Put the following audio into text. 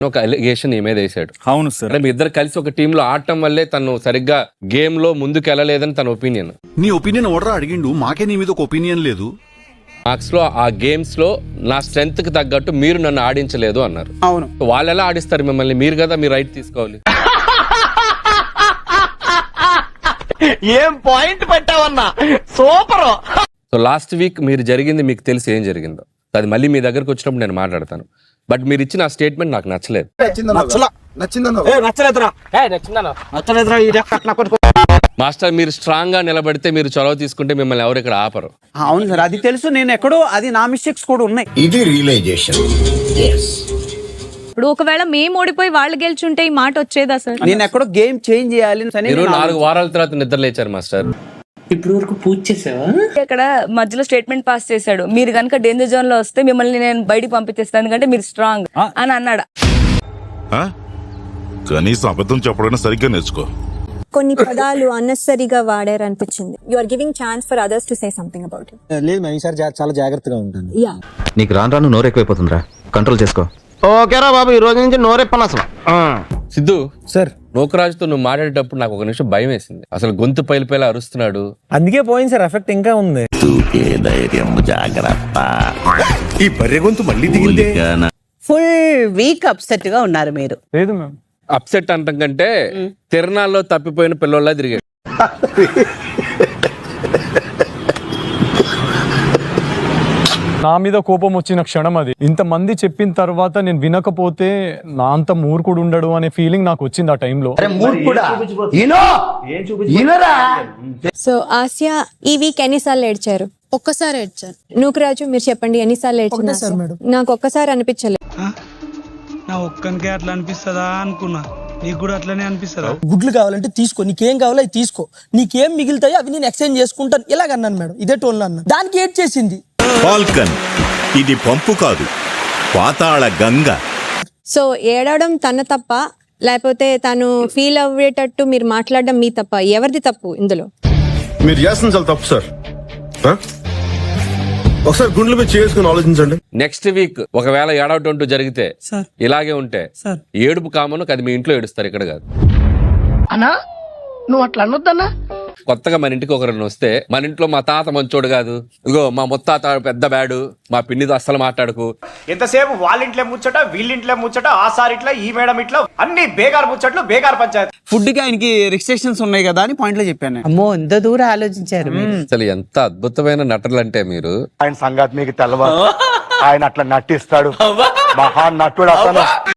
ఒక అలిగేషన్ ఈ మీద వేసాడు. అవును సార్. అంటే మీ ఇద్దరు కలిసి ఒక టీమ్ లో ఆడటం వల్లే తను సరిగ్గా గేమ్ లో ముందుకు వెళ్ళలేదని తన ఒపీనియన్. నీ ఒపీనియన్ ఓడరా అడిగిండు, మాకే నీ మీద ఒక ఒపీనియన్ లేదు. మార్క్స్ లో ఆ గేమ్స్ లో నా స్ట్రెంత్ కి తగ్గట్టు మీరు నన్ను ఆడించలేదు అన్నారు. అవును. వాళ్ళు ఎలా ఆడిస్తారు మిమ్మల్ని? మీరు కదా మీ రైట్ తీసుకోవాలి. ఏం పాయింట్ పెట్టావన్నా, సూపర్. సో లాస్ట్ వీక్ మీరు జరిగింది మీకు తెలిసి ఏం జరిగిందో అది మళ్ళీ మీ దగ్గరకు వచ్చినప్పుడు నేను మాట్లాడతాను. బట్ మీరు ఇచ్చిన ఆ స్టేట్మెంట్ నాకు నచ్చలేదు. మాస్టర్ మీరు స్ట్రాంగ్ గా నిలబడితే, మీరు చొరవ తీసుకుంటే మిమ్మల్ని ఎవరు ఇక్కడ ఆపరు. అవును సార్, అది తెలుసు. నేను ఎక్కడో అది నా మిస్టేక్స్ కూడా ఉన్నాయి. ఇది రియలైజేషన్. ఇప్పుడు ఒకవేళ మేము ఓడిపోయి వాళ్ళు గెలిచుంటే ఈ మాట వచ్చేదా సార్? నేను ఎక్కడో గేమ్ చేంజ్ చేయాలి. మీరు 4 వారాల తర్వాత నిద్ర లేచారు మాస్టర్. ఇప్పుడు వరకు పూజ చేసావా? ఇక్కడ మధ్యలో స్టేట్మెంట్ పాస్ చేశాడు, మీరు కనుక డేంజర్ జోన్ లో వస్తే మిమ్మల్ని నేను బయటికి పంపించేస్తాను ఎందుకంటే మీరు స్ట్రాంగ్ అని అన్నాడు. కనీసం అబద్ధం చెప్పడం సరిగ్గా నేర్చుకో. కొన్ని పదాలు అన్నెసరీగా వాడారు అనిపించింది. You are giving chance for others to say something about it. లేదు మేము ఈసారి చాలా జాగ్రత్తగా ఉంటాను. యా, నీకు రాను రాను నోరు ఎక్కువైపోతుందిరా, కంట్రోల్ చేసుకో. ఓకేరా బాబు, ఈ రోజు నుంచి నోరెప్పను అసలు. సిద్ధు సార్, నోకరాజుతో నువ్వు మాట్లాడేటప్పుడు నాకు ఒక నిమిషం భయం వేసింది. అసలు గొంతు పైలిపైలా అరుస్తున్నాడు. అందుకే పోయింది సార్, ఎఫెక్ట్ ఇంకా ఉంది. ఈ బర్రె గొంతు మళ్ళీ దిగిందే. ఫుల్ వీక్ అప్సెట్ గా ఉన్నారు మీరు. లేదు మ్యామ్. అప్సెట్ అంటాం కంటే తిరణాల్లో తప్పిపోయిన పిల్లల్లా తిరిగాడు. నా మీద కోపం వచ్చిన క్షణం అది. ఇంతమంది చెప్పిన తర్వాత నేను వినకపోతే నా అంత మూర్ఖుడు ఉండడు అనే ఫీలింగ్ నాకు వచ్చింది ఆ టైంలో. సో ఆసియా ఈ వీక్ ఎన్నిసార్లు ఏడ్చారు? ఒక్కసారి ఏడ్చాను. నూకరాజు మీరు చెప్పండి, ఎన్నిసార్లు ఏడ్చారు? నాకు ఒక్కసారి అనిపించలేదు. నా ఒక్కనికే అట్లా అనిపిస్తుందా అనుకున్నా, నీకు కూడా అట్లనే అనిపిస్తుందా? గుడ్లు కావాలంటే తీసుకో, నీకేం కావాలో అవి తీసుకో, నీకేం మిగులుతాయో అవి నేను ఎక్స్చేంజ్ చేసుకుంటాను ఇలాగన్నాను మేడం. ఇదే టోన్లో అన్నా. దానికి ఏడ్ చేసింది. ఫాల్కన్ ఇది పంపు కాదు, పాతాళ గంగ. సో ఏడవడం తన తప్ప, లేకపోతే తను ఫీల్ అవ్వేటట్టు మీరు మాట్లాడడం మీ తప్ప? ఎవరిది తప్పు ఇందులో? మీరు చేస్తుంది చాలా తప్పు సార్. ఒకసారి గుండెల మీద చేసుకుని ఆలోచించండి. నెక్స్ట్ వీక్ ఒకవేళ ఏడవటంటూ జరిగితే ఇలాగే ఉంటే ఏడుపు కామను అది మీ ఇంట్లో ఏడుస్తారు, ఇక్కడ కాదు. అన్నా నువ్వు అట్లా అనొద్దన్నా. కొత్తగా మన ఇంటికి ఒకరిని వస్తే, మన ఇంట్లో మా తాత మంచోడు కాదు, ఇగో మా ముత్తాత పెద్ద బ్యాడు, మా పిన్నితో అస్సలు మాట్లాడుకు. ఎంతసేపు వాళ్ళింట్లో ముచ్చట, వీళ్ళింట్లో ముచ్చట, ఆ సార్ ఇట్లా, ఈ మేడం ఇట్లా, అన్ని బేగార్ ముచ్చట్లు, బేగార్ పంచాయతీ. ఫుడ్ కి ఆయనకి రిస్ట్రిక్షన్స్ ఉన్నాయి కదా అని పాయింట్ లో చెప్పాను. అమ్మో, ఎంత దూరం ఆలోచించారు మీరు. అసలు ఎంత అద్భుతమైన నటులు అంటే మీరు. ఆయన సంగతి మీకు తెలవదు. ఆయన అట్లా నటిస్తాడు, మహా నటుడు అతను.